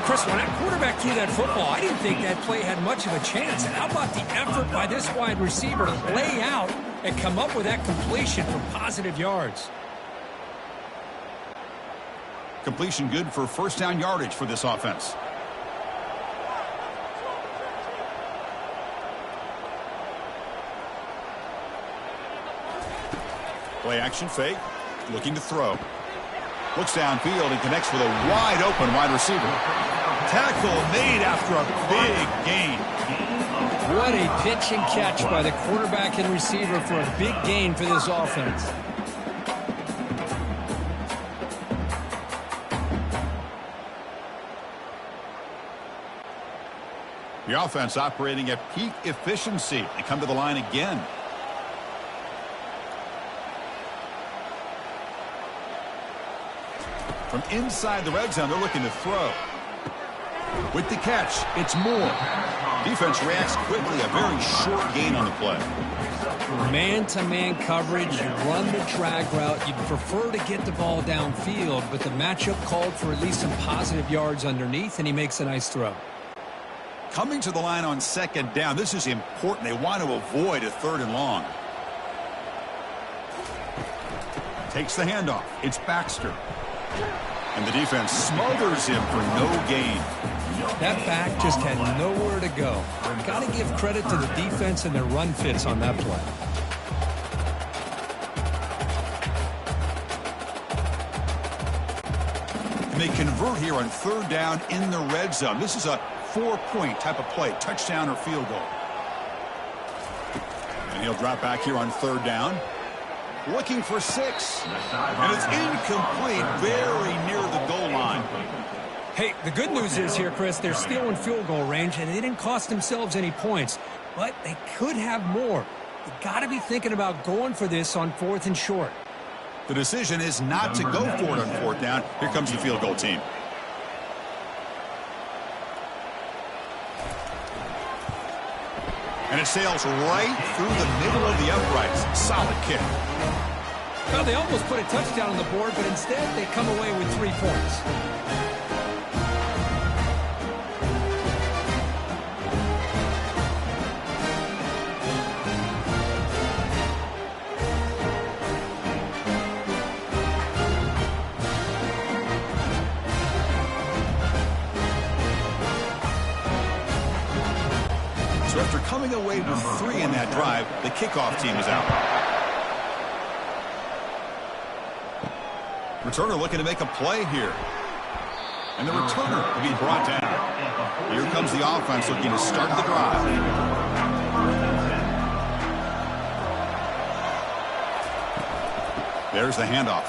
Chris, when that quarterback threw that football, I didn't think that play had much of a chance. And how about the effort by this wide receiver to lay out and come up with that completion for positive yards? Completion good for first down yardage for this offense. Play action fake. Looking to throw. Looks downfield and connects with a wide open wide receiver. Tackle made after a big gain. What a pitch and catch by the quarterback and receiver for a big gain for this offense. The offense operating at peak efficiency. They come to the line again. From inside the red zone, they're looking to throw. With the catch, it's Moore. Defense reacts quickly, a very short gain on the play. Man-to-man coverage, you run the drag route. You'd prefer to get the ball downfield, but the matchup called for at least some positive yards underneath, and he makes a nice throw. Coming to the line on second down, this is important. They want to avoid a 3rd and long. Takes the handoff. It's Baxter. And the defense smothers him for no gain. That back just had nowhere to go. Got to give credit to the defense and their run fits on that play. And they convert here on 3rd down in the red zone. This is a 4-point type of play, touchdown or field goal. And he'll drop back here on 3rd down. Looking for 6. And it's incomplete, very near the goal line. Hey, the good news is here, Chris, they're still in field goal range, and they didn't cost themselves any points. But they could have more. You got to be thinking about going for this on 4th and short. The decision is not to go for it on 4th down. Here comes the field goal team. And it sails right through the middle of the uprights. Solid kick. Well, they almost put a touchdown on the board, but instead they come away with 3 points. So after coming away with 3 in that drive, the kickoff team is out. Returner looking to make a play here. And the returner will be brought down. Here comes the offense looking to start the drive. There's the handoff.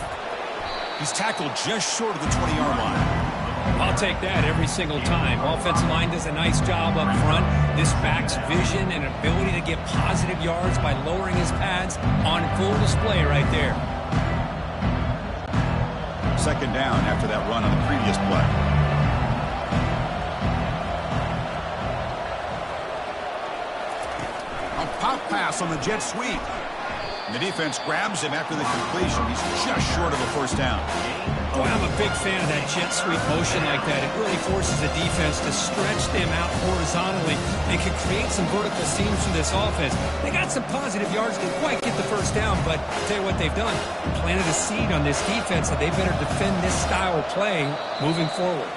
He's tackled just short of the 20-yard line. I'll take that every single time. Offensive line does a nice job up front. This back's vision and ability to get positive yards by lowering his pads on full display right there. 2nd down after that run on the previous play. A pop pass on the jet sweep. And the defense grabs him after the completion. He's just short of a 1st down. Boy, I'm a big fan of that jet sweep motion like that. It really forces the defense to stretch them out horizontally and can create some vertical seams for this offense. They got some positive yards. Didn't quite get the 1st down, but I'll tell you what they've done. Planted a seed on this defense that they better defend this style of play moving forward.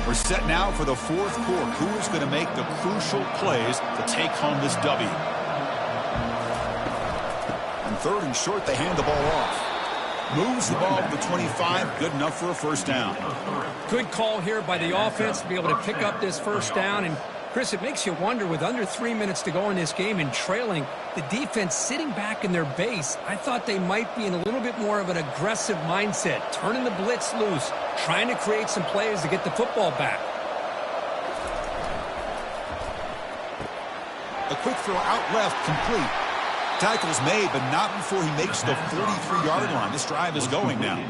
We're set now for the 4th quarter. Who is going to make the crucial plays to take home this W? On 3rd and short, they hand the ball off. Moves the ball to the 25. Good enough for a 1st down. Good call here by the offense to be able to pick up this 1st down. And, Chris, it makes you wonder, with under 3 minutes to go in this game and trailing, the defense sitting back in their base, I thought they might be in a little bit more of an aggressive mindset, turning the blitz loose, trying to create some plays to get the football back. A quick throw out left, complete. Tackle's made, but not before he makes the 43-yard line. This drive is going now.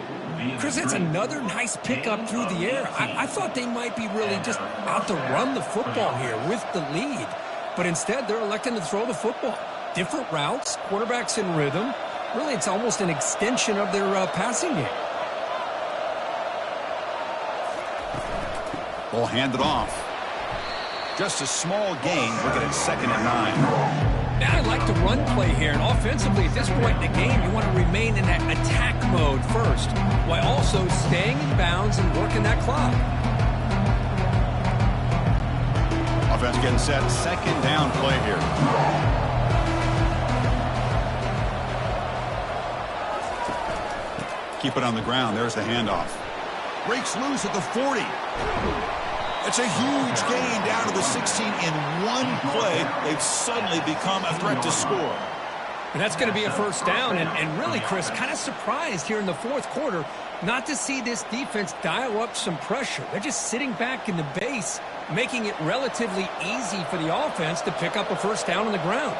Chris, that's another nice pickup through the air. I thought they might be really just out to run the football here with the lead. But instead, they're electing to throw the football. Different routes, quarterbacks in rhythm. Really, it's almost an extension of their passing game. Ball handed off. Just a small gain. Looking at 2nd and 9. Now, I like the run play here, and offensively at this point in the game, you want to remain in that attack mode first, while also staying in bounds and working that clock. offense getting set. Second down play here. Keep it on the ground. There's the handoff. Breaks loose at the 40. It's a huge gain down to the 16 in one play. They've suddenly become a threat to score. And that's going to be a first down. And really, Chris, kind of surprised here in the fourth quarter not to see this defense dial up some pressure. They're just sitting back in the base, making it relatively easy for the offense to pick up a first down on the ground.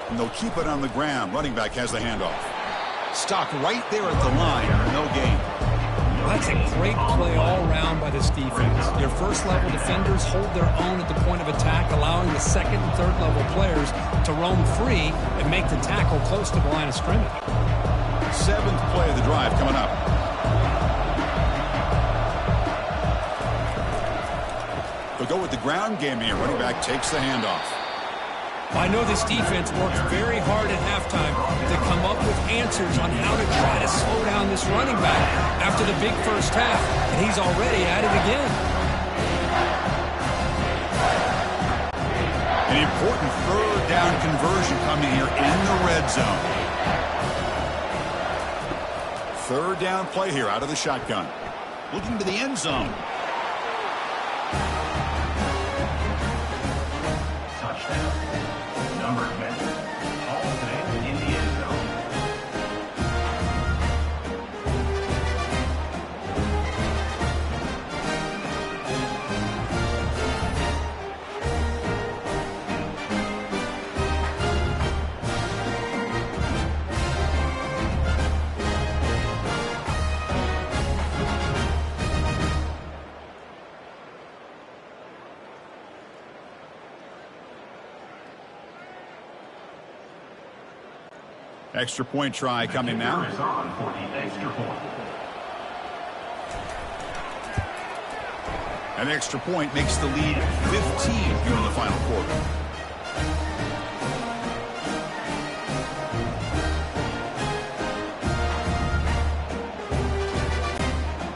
And they'll keep it on the ground. Running back has the handoff. Stopped right there at the line. No gain. Well, that's a great play all around by this defense. Your first-level defenders hold their own at the point of attack, allowing the second and third-level players to roam free and make the tackle close to the line of scrimmage. Seventh play of the drive coming up. They'll go with the ground game here. Running back takes the handoff. I know this defense worked very hard at halftime to come up with answers on how to try to slow down this running back after the big first half, and he's already at it again. An important third down conversion coming here in the red zone. Third down play here out of the shotgun. Looking to the end zone. Touchdown. Number 10. All day in the end zone. Extra point try coming now. Is on for the extra point. An extra point makes the lead 15 here in the final quarter.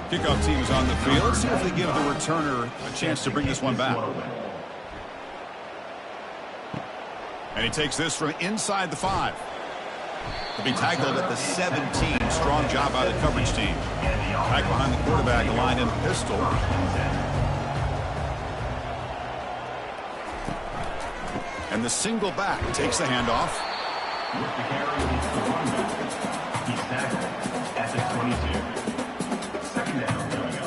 Kickoff team is on the field. Let's see if they give the returner a chance to bring this one back. And he takes this from inside the 5. He'll be tackled at the 17. Strong job by the coverage team. Back behind the quarterback, aligned in pistol. And the single back takes the handoff. With the carry, he's tackled at the 22. Second down coming up.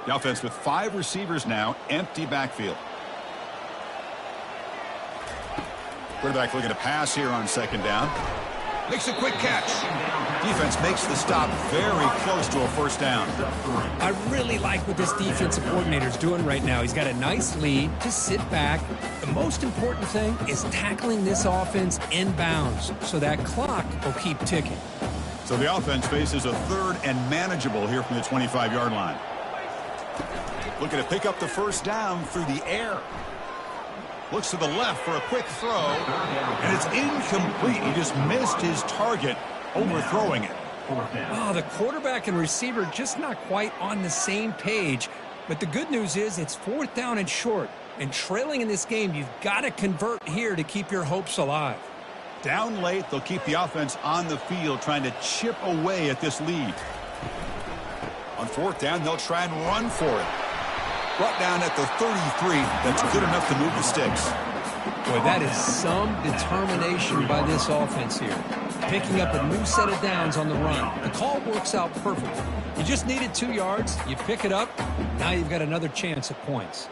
The offense with 5 receivers now, empty backfield. Quarterback looking to pass here on second down. Makes a quick catch. Defense makes the stop very close to a first down. I really like what this defensive coordinator is doing right now. He's got a nice lead to sit back. The most important thing is tackling this offense in bounds so that clock will keep ticking. So the offense faces a third and manageable here from the 25-yard line. Looking to pick up the first down through the air. Looks to the left for a quick throw, and it's incomplete. He just missed his target, overthrowing it. Oh, the quarterback and receiver just not quite on the same page. But the good news is it's fourth down and short. And trailing in this game, you've got to convert here to keep your hopes alive. Down late, they'll keep the offense on the field, trying to chip away at this lead. On fourth down, they'll try and run for it. Brought down at the 33. That's good enough to move the sticks. Boy, that is some determination by this offense here. Picking up a new set of downs on the run. The call works out perfect. You just needed 2 yards. You pick it up. Now you've got another chance at points.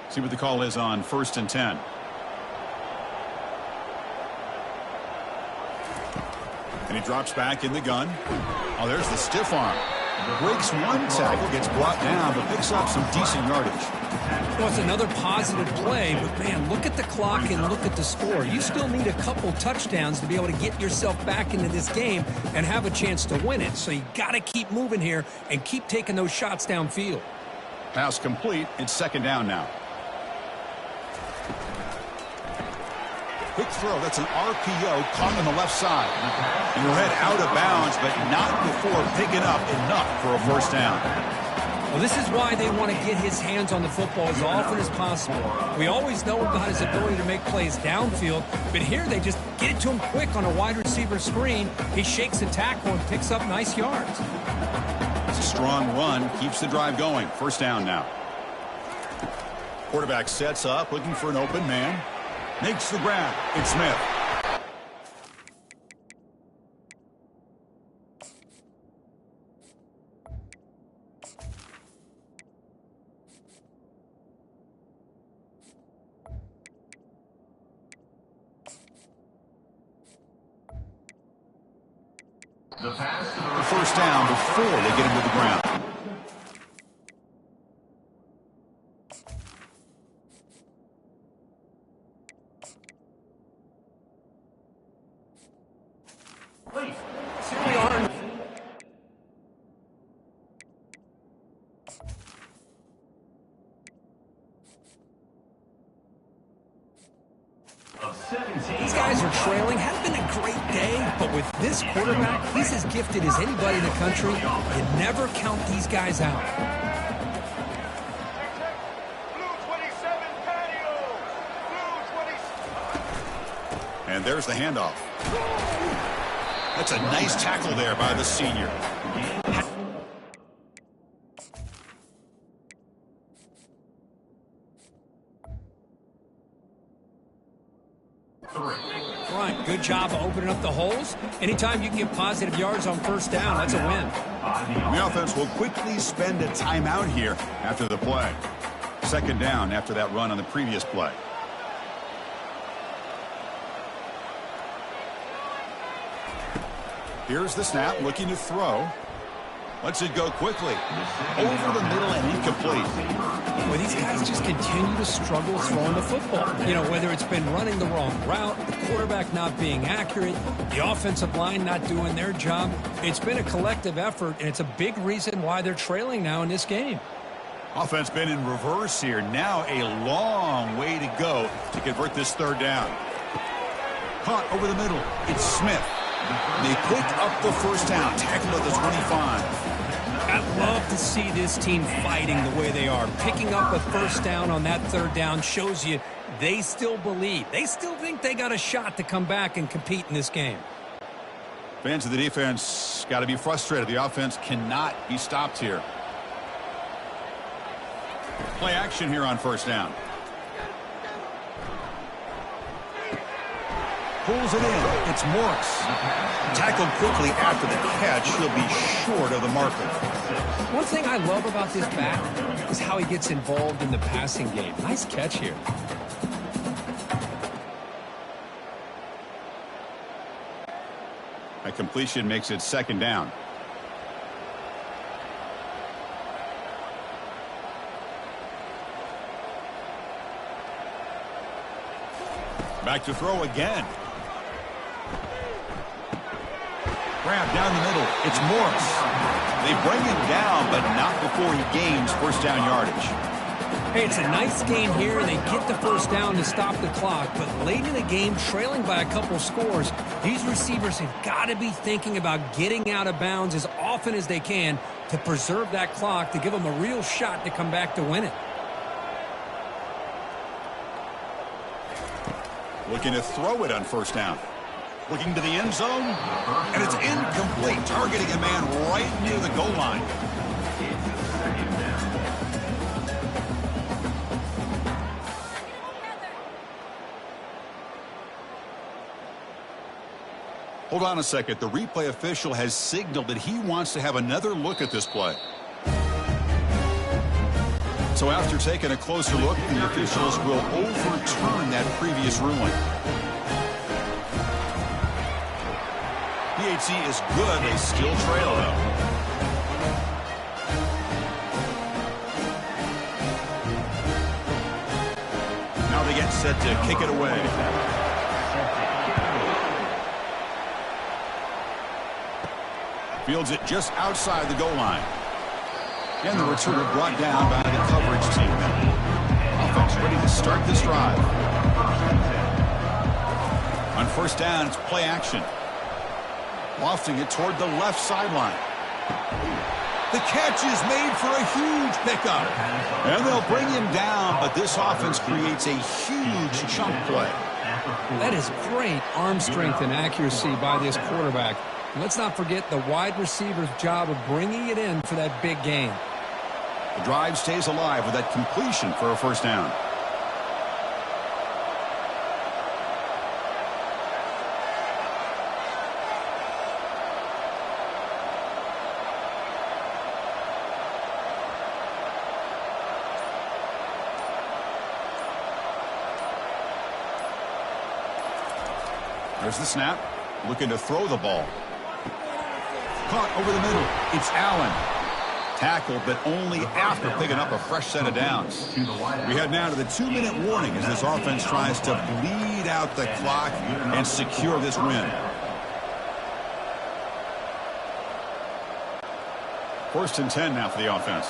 See what the call is on 1st and 10. And he drops back in the gun. Oh, there's the stiff arm. Breaks one tackle, gets brought down, but picks up some decent yardage. Well, it's another positive play, but man, look at the clock and look at the score. You still need a couple touchdowns to be able to get yourself back into this game and have a chance to win it. So you got to keep moving here and keep taking those shots downfield. Pass complete. It's second down now. Quick throw. That's an RPO caught on the left side. And we're head out of bounds, but not before picking up enough for a first down. Well, this is why they want to get his hands on the football as often as possible. We always know about his ability to make plays downfield, but here they just get it to him quick on a wide receiver screen. He shakes a tackle and picks up nice yards. It's a strong run, keeps the drive going. First down now. Quarterback sets up, looking for an open man. Makes the grab. It's Smith. The pass to The first down before they get him to the ground. These guys are trailing. Hasn't been a great day, but with this quarterback, he's as gifted as anybody in the country. You never count these guys out. And there's the handoff. That's a nice tackle there by the senior. Right, good job of opening up the holes. Anytime you can get positive yards on first down, that's a win. The offense will quickly spend a timeout here after the play. Second down after that run on the previous play. Here's the snap, looking to throw. Lets it go quickly. Over the middle and incomplete. Well, these guys just continue to struggle throwing the football. You know, whether it's been running the wrong route, the quarterback not being accurate, the offensive line not doing their job. It's been a collective effort, and it's a big reason why they're trailing now in this game. Offense been in reverse here. Now a long way to go to convert this third down. Caught over the middle. It's Smith. They pick up the first down. Tackled at the 25. I love to see this team fighting the way they are. Picking up a first down on that third down shows you they still believe. They still think they got a shot to come back and compete in this game. Fans of the defense got to be frustrated. The offense cannot be stopped here. Play action here on first down. Pulls it in. It's Morris. Tackled quickly after the catch. He'll be short of the marker. One thing I love about this back is how he gets involved in the passing game. Nice catch here. A completion makes it second down. Back to throw again. Grab down the middle. It's Morris. They bring him down, but not before he gains first down yardage. Hey, it's a nice gain here, and they get the first down to stop the clock. But late in the game, trailing by a couple scores, these receivers have got to be thinking about getting out of bounds as often as they can to preserve that clock, to give them a real shot to come back to win it. Looking to throw it on first down. Looking to the end zone. And it's incomplete. Targeting a man right near the goal line. Hold on a second. The replay official has signaled that he wants to have another look at this play. So after taking a closer look, the officials will overturn that previous ruling. PHC is good. They still trail, though. Now they get set to kick it away. Fields it just outside the goal line. And the returner brought down by the coverage team. Offense ready to start this drive. On first down, it's play action. Lofting it toward the left sideline. The catch is made for a huge pickup. And they'll bring him down, but this offense creates a huge chunk play. That is great arm strength and accuracy by this quarterback. And let's not forget the wide receiver's job of bringing it in for that big gain. The drive stays alive with that completion for a first down. There's the snap. Looking to throw the ball. Caught over the middle. It's Allen. Tackled, but only after picking up a fresh set of downs. We head now to the 2-minute warning as this offense tries to bleed out the clock and secure this win. First and 10 now for the offense.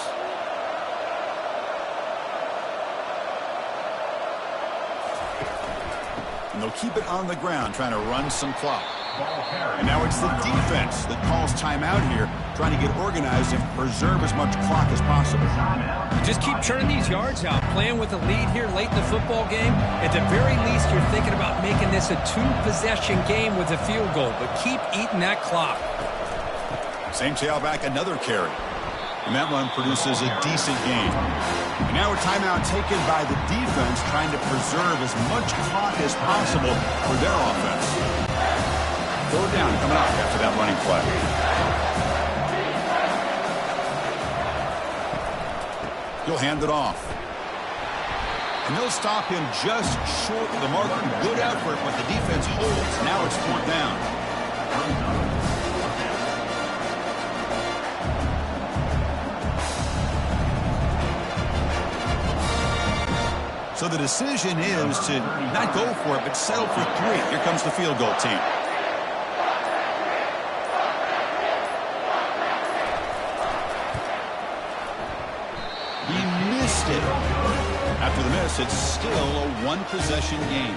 And they'll keep it on the ground, trying to run some clock. And now it's the defense that calls timeout here, trying to get organized and preserve as much clock as possible. Just keep churning these yards out, playing with a lead here late in the football game. At the very least, you're thinking about making this a 2-possession game with a field goal, but keep eating that clock. Same tailback, another carry. And that one produces a decent gain. And now a timeout taken by the defense, trying to preserve as much clock as possible for their offense. Third down coming up after that running play. He'll hand it off. And they'll stop him just short of the marker. Good effort, but the defense holds. Now it's fourth down. So the decision is to not go for it, but settle for 3. Here comes the field goal team. He missed it. After the miss, it's still a 1-possession game.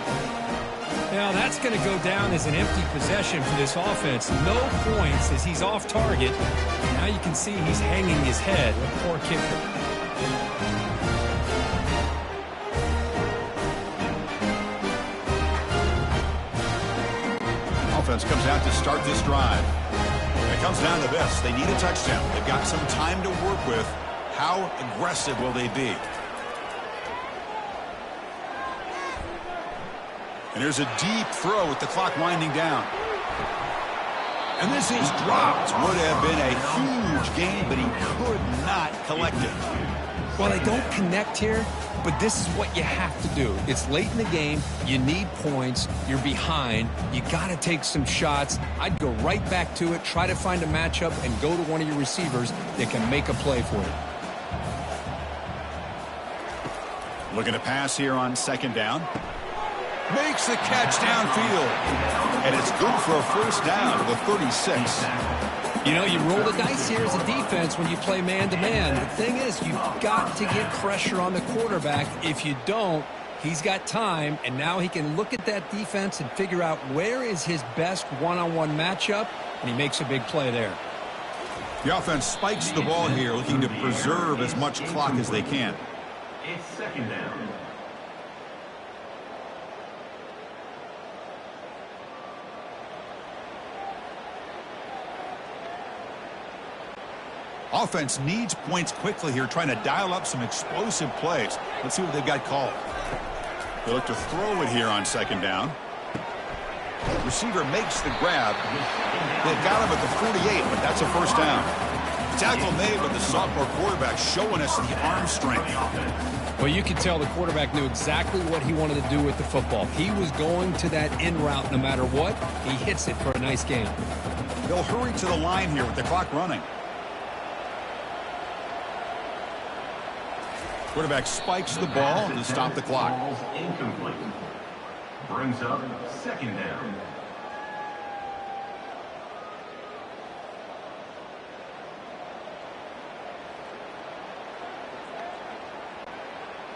Now that's going to go down as an empty possession for this offense. No points as he's off target. Now you can see he's hanging his head. Poor kicker. Offense comes out to start this drive. It comes down to this. They need a touchdown. They've got some time to work with. How aggressive will they be? And there's a deep throw with the clock winding down. And this is dropped. Would have been a huge gain, but he could not collect it. Well, they don't connect here, but this is what you have to do. It's late in the game. You need points. You're behind. You got to take some shots. I'd go right back to it, try to find a matchup, and go to one of your receivers that can make a play for you. Looking to pass here on second down. Makes the catch downfield. And it's good for a first down to the 36. You know, you roll the dice here as a defense when you play man-to-man. The thing is, you've got to get pressure on the quarterback. If you don't, he's got time, and now he can look at that defense and figure out where is his best one-on-one matchup, and he makes a big play there. The offense spikes the ball here, looking to preserve as much clock as they can. It's second down. Offense needs points quickly here, trying to dial up some explosive plays. Let's see what they've got called. They look to throw it here on second down. Receiver makes the grab. They've got him at the 48, but that's a first down. Tackle made, but the sophomore quarterback showing us the arm strength. Well, you could tell the quarterback knew exactly what he wanted to do with the football. He was going to that in route no matter what. He hits it for a nice gain. They'll hurry to the line here with the clock running. Quarterback spikes the ball to stop the clock. Ball's incomplete. Brings up second down.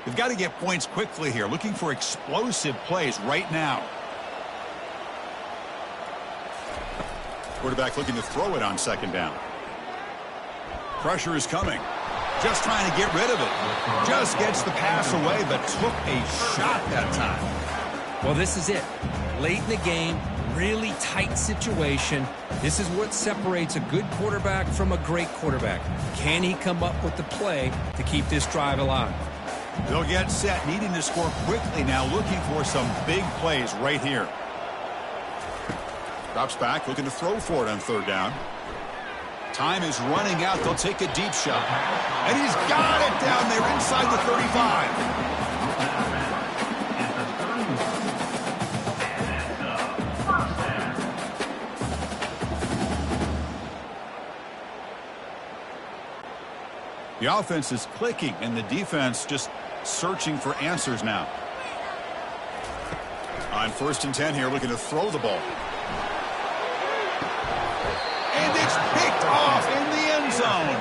They've got to get points quickly here, looking for explosive plays right now. Quarterback looking to throw it on second down. Pressure is coming. Just trying to get rid of it. Just gets the pass away, but took a shot that time. Well, this is it. Late in the game, really tight situation. This is what separates a good quarterback from a great quarterback. Can he come up with the play to keep this drive alive? They'll get set, needing to score quickly now, looking for some big plays right here. Drops back, looking to throw for it on third down. Time is running out. They'll take a deep shot. And he's got it down there inside the 35. The offense is clicking, and the defense just searching for answers now. On 1st and 10 here, looking to throw the ball. And it's picked off in the end zone.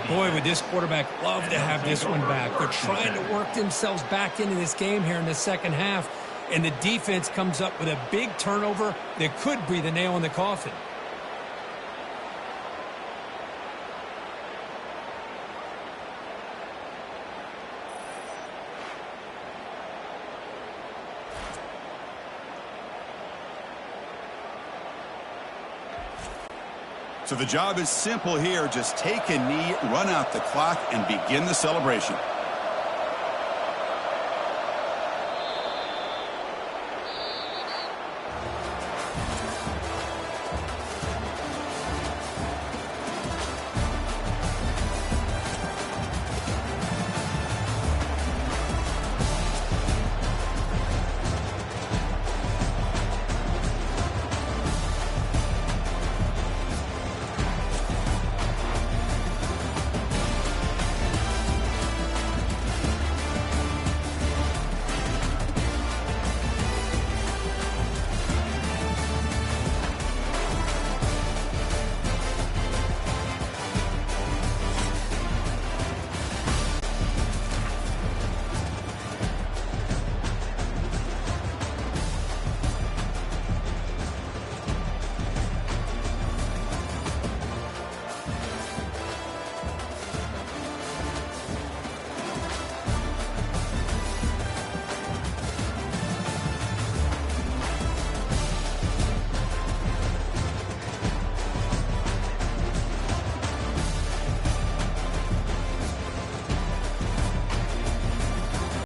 Boy, would this quarterback love to have this one back. They're trying to work themselves back into this game here in the second half, and the defense comes up with a big turnover that could be the nail in the coffin. So the job is simple here. Just take a knee, run out the clock, and begin the celebration.